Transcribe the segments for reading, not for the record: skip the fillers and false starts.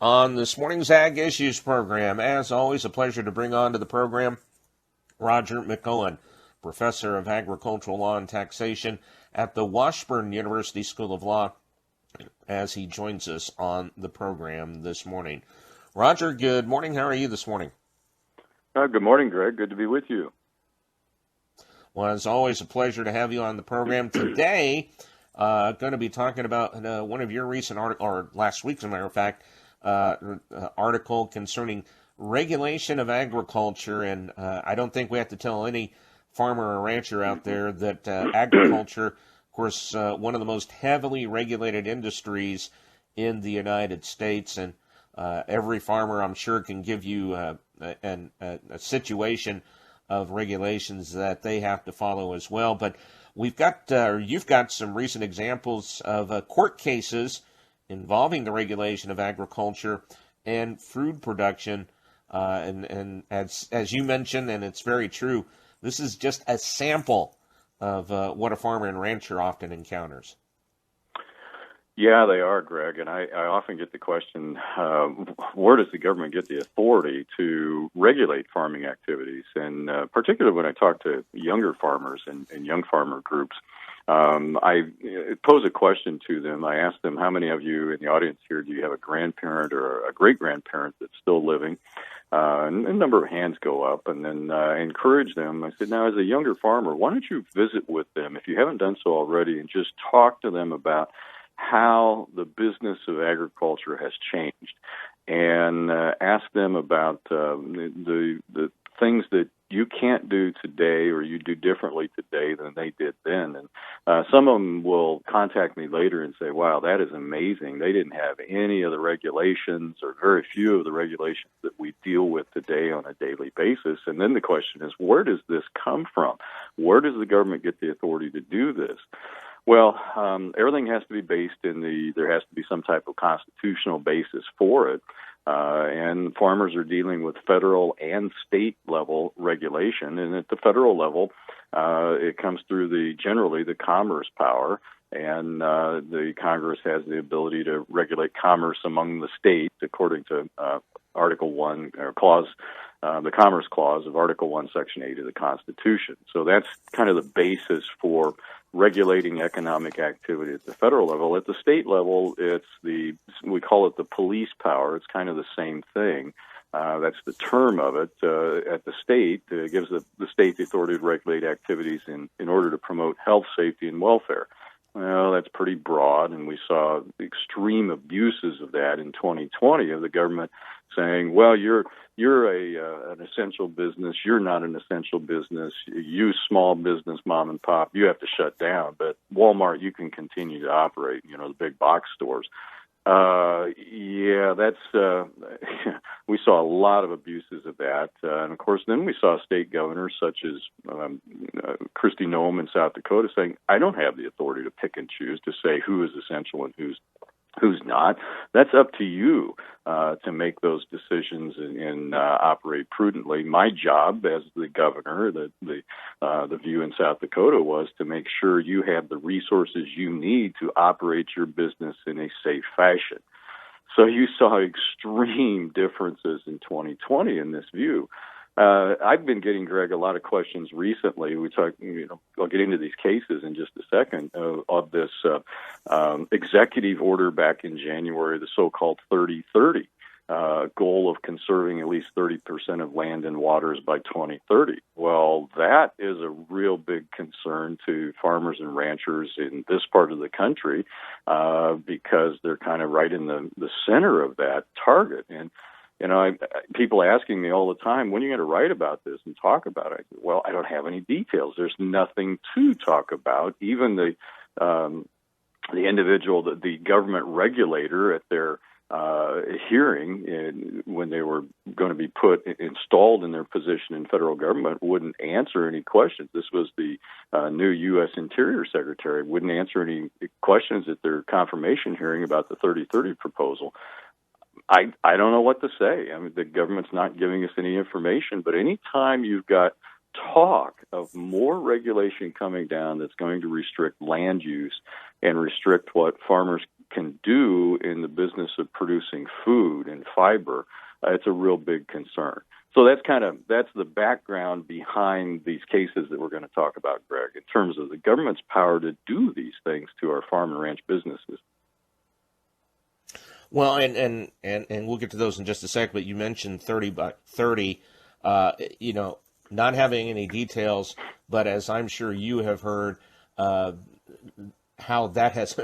On this morning's Ag Issues program, as always, a pleasure to bring on to the program Roger McEowen, Professor of Agricultural Law and Taxation at the Washburn University School of Law, as he joins us on the program this morning. Roger, good morning. How are you this morning? Good morning, Greg. Good to be with you. Well, it's always a pleasure to have you on the program. Today, going to be talking about one of your recent articles, or last week's, as a matter of fact, article concerning regulation of agriculture. And I don't think we have to tell any farmer or rancher out there that agriculture, of course, one of the most heavily regulated industries in the United States. And every farmer, I'm sure, can give you a situation of regulations that they have to follow as well. But we've got, you've got some recent examples of court cases involving the regulation of agriculture and food production. And as you mentioned, and it's very true, this is just a sample of what a farmer and rancher often encounters. Yeah, they are, Greg. And I often get the question, where does the government get the authority to regulate farming activities? And particularly when I talk to younger farmers and young farmer groups, I pose a question to them. I ask them, how many of you in the audience here do you have a grandparent or a great-grandparent that's still living? And a number of hands go up, and then I encourage them. I said, now, as a younger farmer, why don't you visit with them, if you haven't done so already, and just talk to them about how the business of agriculture has changed, and ask them about the things that you can't do today or you do differently today than they did then. And some of them will contact me later and say, wow, that is amazing. They didn't have any of the regulations or very few of the regulations that we deal with today on a daily basis. And then the question is, where does this come from? Where does the government get the authority to do this? Well, everything has to be based there has to be some type of constitutional basis for it. And farmers are dealing with federal and state level regulation. And at the federal level, it comes through generally the commerce power. And the Congress has the ability to regulate commerce among the states according to Article 1 or the Commerce Clause of Article 1, Section 8 of the Constitution. So that's kind of the basis for regulating economic activity at the federal level. At the state level, we call it the police power. It's kind of the same thing. That's the term of it. At the state, it gives the state the authority to regulate activities in order to promote health, safety, and welfare. Well, that's pretty broad, and we saw extreme abuses of that in 2020 of the government saying, well, you're an essential business. You're not an essential business. You small business, mom and pop, you have to shut down. But Walmart, you can continue to operate, the big box stores. We saw a lot of abuses of that. And of course, then we saw state governors such as Kristi Noem in South Dakota saying, I don't have the authority to pick and choose to say who is essential and who's not. That's up to you to make those decisions and operate prudently. My job as the governor, the view in South Dakota was to make sure you have the resources you need to operate your business in a safe fashion. So you saw extreme differences in 2020 in this view. I've been getting, Greg, a lot of questions recently. We talk, I'll get into these cases in just a second, of this executive order back in January, the so-called 30-30 goal of conserving at least 30% of land and waters by 2030. Well, that is a real big concern to farmers and ranchers in this part of the country because they're kind of right in the center of that target. And people asking me all the time, when are you going to write about this and talk about it? I said, well, I don't have any details. There's nothing to talk about. Even the individual, the government regulator at their hearing when they were going to be installed in their position in federal government wouldn't answer any questions. This was the new U.S. Interior Secretary, wouldn't answer any questions at their confirmation hearing about the 30-30 proposal. I don't know what to say. I mean, the government's not giving us any information, but anytime you've got talk of more regulation coming down that's going to restrict land use and restrict what farmers can do in the business of producing food and fiber, it's a real big concern. So that's the background behind these cases that we're going to talk about, Greg, in terms of the government's power to do these things to our farm and ranch businesses. Well, and we'll get to those in just a sec, but you mentioned 30 by 30, not having any details, but as I'm sure you have heard, how that has,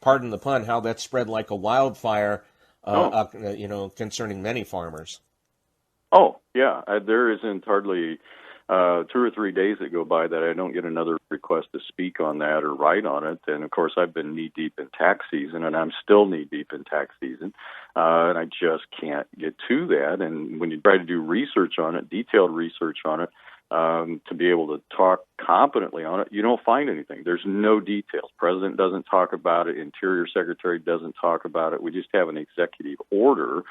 pardon the pun, how that spread like a wildfire, concerning many farmers. Oh, yeah. There isn't hardly 2 or 3 days that go by that I don't get another request to speak on that or write on it. And, of course, I've been knee-deep in tax season, and I'm still knee-deep in tax season, and I just can't get to that. And when you try to do research on it, detailed research on it, to be able to talk competently on it, you don't find anything. There's no details. President doesn't talk about it. Interior Secretary doesn't talk about it. We just have an executive order.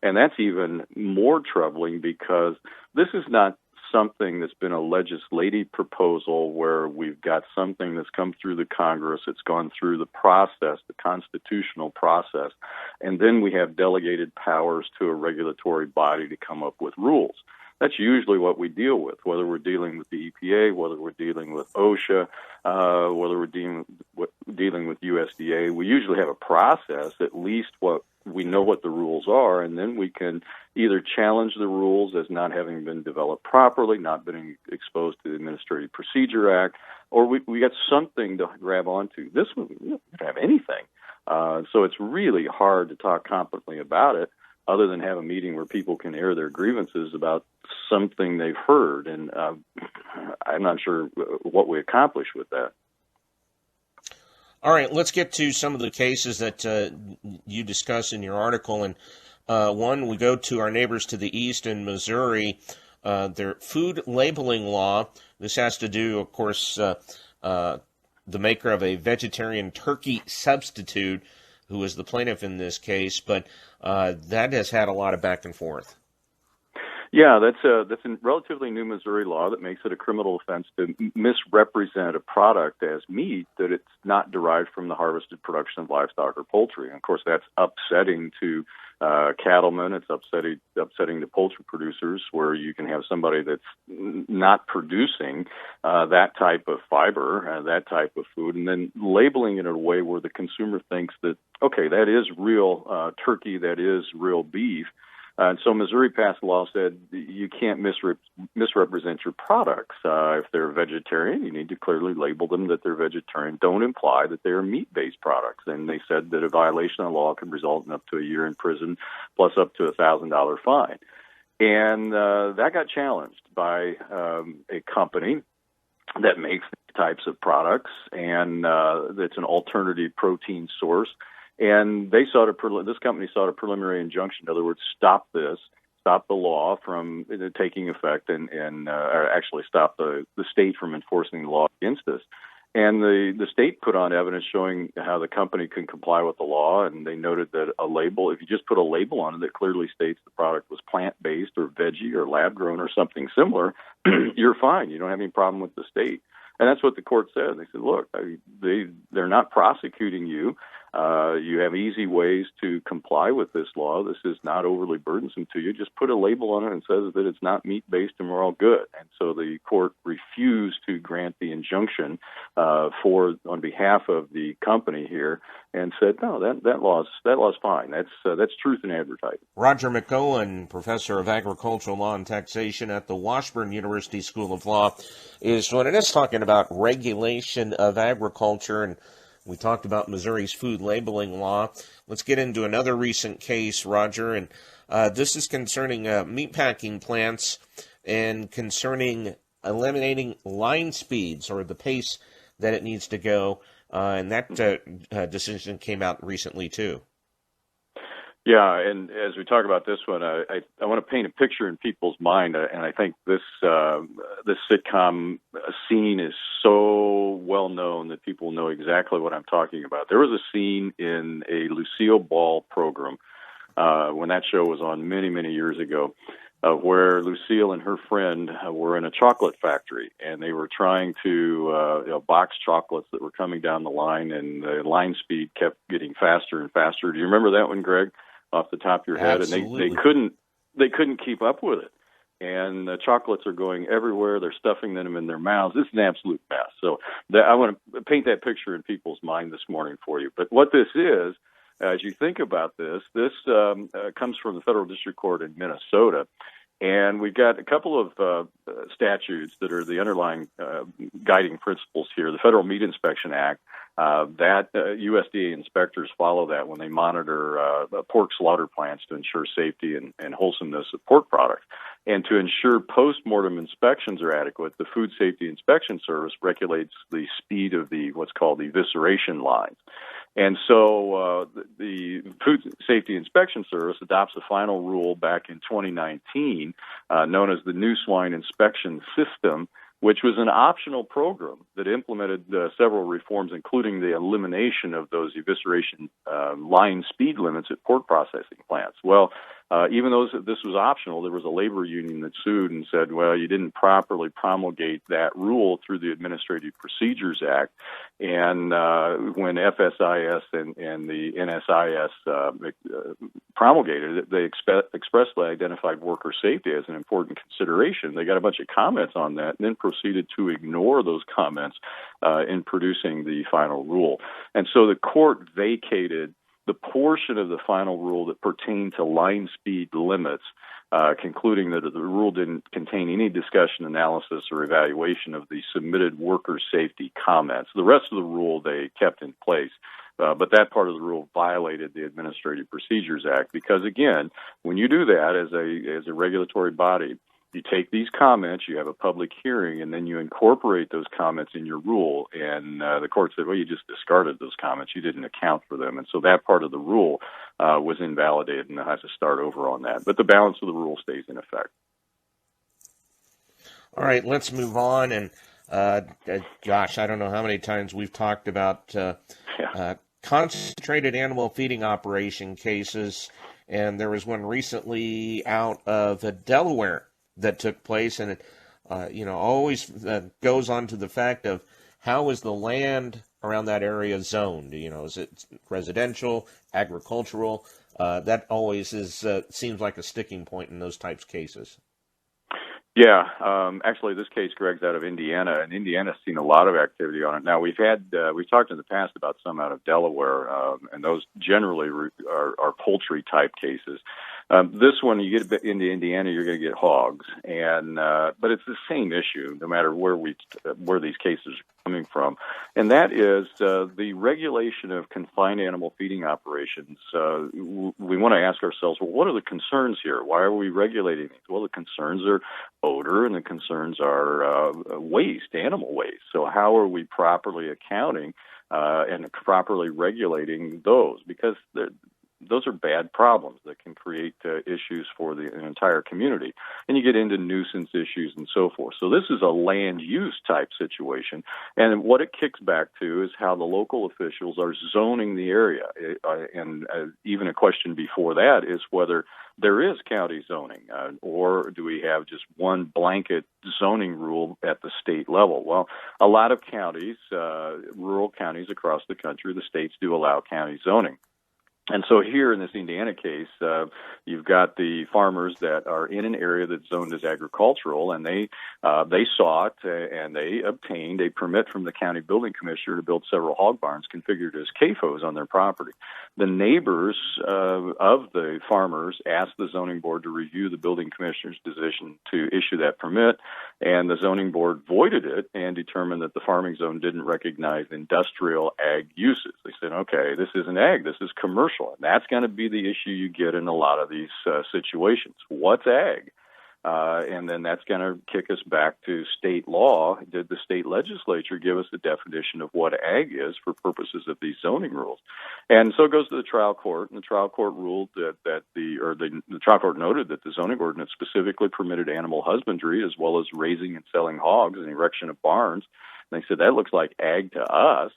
And that's even more troubling because this is not something that's been a legislative proposal where we've got something that's come through the Congress, it's gone through the process, the constitutional process, and then we have delegated powers to a regulatory body to come up with rules. That's usually what we deal with, whether we're dealing with the EPA, whether we're dealing with OSHA, whether we're dealing with USDA. We usually have a process, at least we know what the rules are, and then we can either challenge the rules as not having been developed properly, not being exposed to the Administrative Procedure Act, or we got something to grab onto. This one, we don't have anything. So it's really hard to talk competently about it other than have a meeting where people can air their grievances about something they've heard. And I'm not sure what we accomplish with that. All right, let's get to some of the cases that you discuss in your article. And one, we go to our neighbors to the east in Missouri, their food labeling law. This has to do, of course, the maker of a vegetarian turkey substitute, who is the plaintiff in this case, but that has had a lot of back and forth. Yeah, that's a relatively new Missouri law that makes it a criminal offense to misrepresent a product as meat that it's not derived from the harvested production of livestock or poultry. And of course, that's upsetting to cattlemen. It's upsetting to poultry producers, where you can have somebody that's not producing that type of fiber, that type of food, and then labeling it in a way where the consumer thinks that, okay, that is real turkey, that is real beef. And so Missouri passed a law said you can't misrepresent your products. If they're vegetarian, you need to clearly label them that they're vegetarian. Don't imply that they're meat-based products. And they said that a violation of the law could result in up to a year in prison plus up to $1,000 fine. And that got challenged by a company that makes these types of products, and that's an alternative protein source. And they this company sought a preliminary injunction. In other words, stop the law from taking effect, and actually stop the state from enforcing the law against us. And the state put on evidence showing how the company can comply with the law, and they noted that a label, if you just put a label on it that clearly states the product was plant-based or veggie or lab-grown or something similar, you're fine. You don't have any problem with the state. And that's what the court said. They said, look, they're not prosecuting you. You have easy ways to comply with this law. This is not overly burdensome to you. Just put a label on it and says that it's not meat-based and we're all good. And so the court refused to grant the injunction on behalf of the company here, and said, no, that law's fine. That's truth in advertising. Roger McEowen, professor of agricultural law and taxation at the Washburn University School of Law, is joining us talking about regulation of agriculture. And we talked about Missouri's food labeling law. Let's get into another recent case, Roger, and this is concerning meatpacking plants and concerning eliminating line speeds, or the pace that it needs to go, and that decision came out recently too. Yeah, and as we talk about this one, I want to paint a picture in people's mind, and I think this sitcom scene is so well known that people know exactly what I'm talking about. There was a scene in a Lucille Ball program when that show was on many, many years ago, where Lucille and her friend were in a chocolate factory, and they were trying to box chocolates that were coming down the line, and the line speed kept getting faster and faster. Do you remember that one, Greg, off the top of your head? Absolutely. And they couldn't keep up with it. And the chocolates are going everywhere. They're stuffing them in their mouths. It's an absolute mess. So I want to paint that picture in people's mind this morning for you. But what this is, as you think about this comes from the Federal District Court in Minnesota. And we've got a couple of statutes that are the underlying guiding principles here. The Federal Meat Inspection Act, that USDA inspectors follow that when they monitor pork slaughter plants to ensure safety and wholesomeness of pork products. And to ensure post-mortem inspections are adequate, the Food Safety Inspection Service regulates the speed of what's called the evisceration lines. And so the Food Safety Inspection Service adopts a final rule back in 2019 known as the New Swine Inspection System, which was an optional program that implemented several reforms, including the elimination of those evisceration line speed limits at pork processing plants. Well, even though this was optional, there was a labor union that sued and said, well, you didn't properly promulgate that rule through the Administrative Procedures Act. And when FSIS and the NSIS promulgated it, they expressly identified worker safety as an important consideration. They got a bunch of comments on that and then proceeded to ignore those comments in producing the final rule. And so the court vacated the portion of the final rule that pertained to line speed limits, concluding that the rule didn't contain any discussion, analysis, or evaluation of the submitted worker safety comments. The rest of the rule they kept in place. But that part of the rule violated the Administrative Procedures Act because, again, when you do that as a regulatory body, you take these comments, you have a public hearing, and then you incorporate those comments in your rule. And the court said, well, you just discarded those comments. You didn't account for them. And so that part of the rule was invalidated, and it has to start over on that. But the balance of the rule stays in effect. All right, let's move on. And, gosh, I don't know how many times we've talked about concentrated animal feeding operation cases. And there was one recently out of Delaware that took place, and it, always goes on to the fact of how is the land around that area zoned? Is it residential, agricultural? That always seems like a sticking point in those types of cases. Yeah, actually, this case, Greg's out of Indiana, and Indiana's seen a lot of activity on it. Now, we've talked in the past about some out of Delaware, and those generally are poultry type cases. This one, you get into Indiana, you're going to get hogs, but it's the same issue, no matter where these cases are coming from, and that is the regulation of confined animal feeding operations. We want to ask ourselves, well, what are the concerns here? Why are we regulating these? Well, the concerns are odor, and the concerns are waste, animal waste. So how are we properly accounting and properly regulating those? Because those are bad problems that can create issues for an entire community. And you get into nuisance issues and so forth. So this is a land use type situation. And what it kicks back to is how the local officials are zoning the area. And even a question before that is whether there is county zoning, or do we have just one blanket zoning rule at the state level? Well, a lot of counties, rural counties across the country, the states do allow county zoning. And so here in this Indiana case, you've got the farmers that are in an area that's zoned as agricultural, and they sought and they obtained a permit from the county building commissioner to build several hog barns configured as CAFOs on their property. The neighbors of the farmers asked the zoning board to review the building commissioner's decision to issue that permit, and the zoning board voided it and determined that the farming zone didn't recognize industrial ag uses. They said, okay, this isn't ag, this is commercial. And that's going to be the issue you get in a lot of these situations. What's ag? And then that's going to kick us back to state law. Did the state legislature give us a definition of what ag is for purposes of these zoning rules? And so it goes to the trial court, and the trial court ruled the trial court noted that the zoning ordinance specifically permitted animal husbandry as well as raising and selling hogs and erection of barns. And they said that looks like ag to us.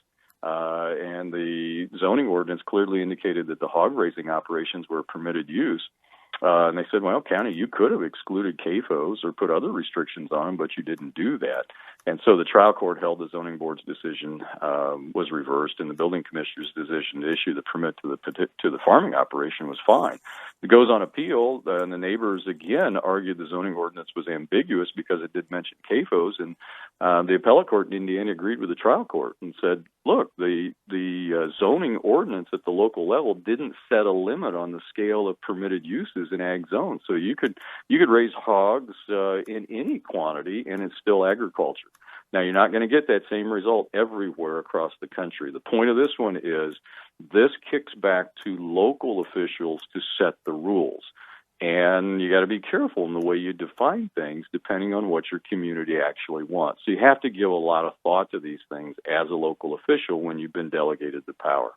and the zoning ordinance clearly indicated that the hog raising operations were permitted use. And they said, well, county, you could have excluded CAFOs or put other restrictions on them, but you didn't do that. And so the trial court held the zoning board's decision was reversed, and the building commissioner's decision to issue the permit to the farming operation was fine. It goes on appeal, and the neighbors again argued the zoning ordinance was ambiguous because it did mention CAFOs, and the appellate court in Indiana agreed with the trial court and said, look, the zoning ordinance at the local level didn't set a limit on the scale of permitted uses in ag zones. So you could raise hogs in any quantity, and it's still agriculture. Now, you're not going to get that same result everywhere across the country. The point of this one is this kicks back to local officials to set the rules. And you got to be careful in the way you define things depending on what your community actually wants. So you have to give a lot of thought to these things as a local official when you've been delegated the power.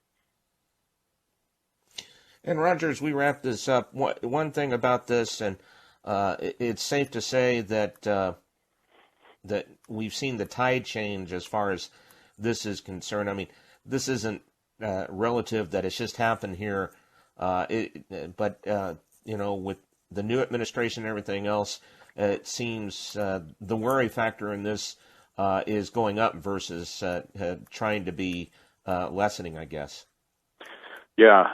And Roger, as we wrap this up, one thing about this, and it's safe to say that that we've seen the tide change as far as this is concerned. I mean, this isn't relative that it's just happened here, but with the new administration and everything else, it seems the worry factor in this is going up versus trying to be lessening, I guess. Yeah.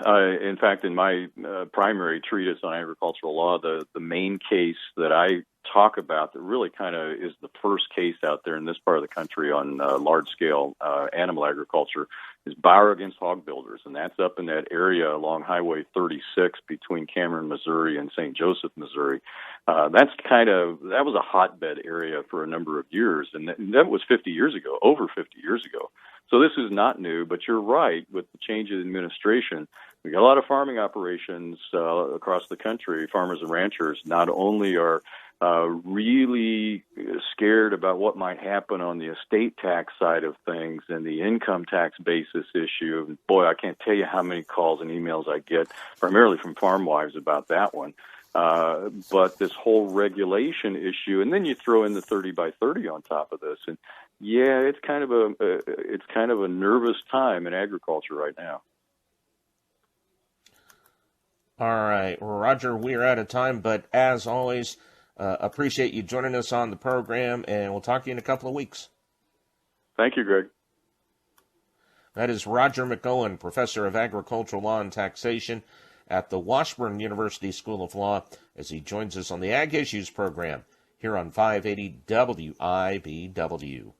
In fact, in my primary treatise on agricultural law, the main case that I talk about that really kind of is the first case out there in this part of the country on large-scale animal agriculture is Bauer against hog builders, and that's up in that area along Highway 36 between Cameron, Missouri, and St. Joseph, Missouri. That was a hotbed area for a number of years, and that was 50 years ago, over 50 years ago. So this is not new, but you're right. With the change in administration, we got a lot of farming operations across the country. Farmers and ranchers not only are really scared about what might happen on the estate tax side of things and the income tax basis issue. Boy, I can't tell you how many calls and emails I get, primarily from farm wives, about that one. But this whole regulation issue, and then you throw in the 30 by 30 on top of this, and yeah, it's kind of a nervous time in agriculture right now. All right, well, Roger, we are out of time, but as always, appreciate you joining us on the program, and we'll talk to you in a couple of weeks. Thank you, Greg. That is Roger McEowen, Professor of Agricultural Law and Taxation at the Washburn University School of Law, as he joins us on the Ag Issues program here on 580 WIBW.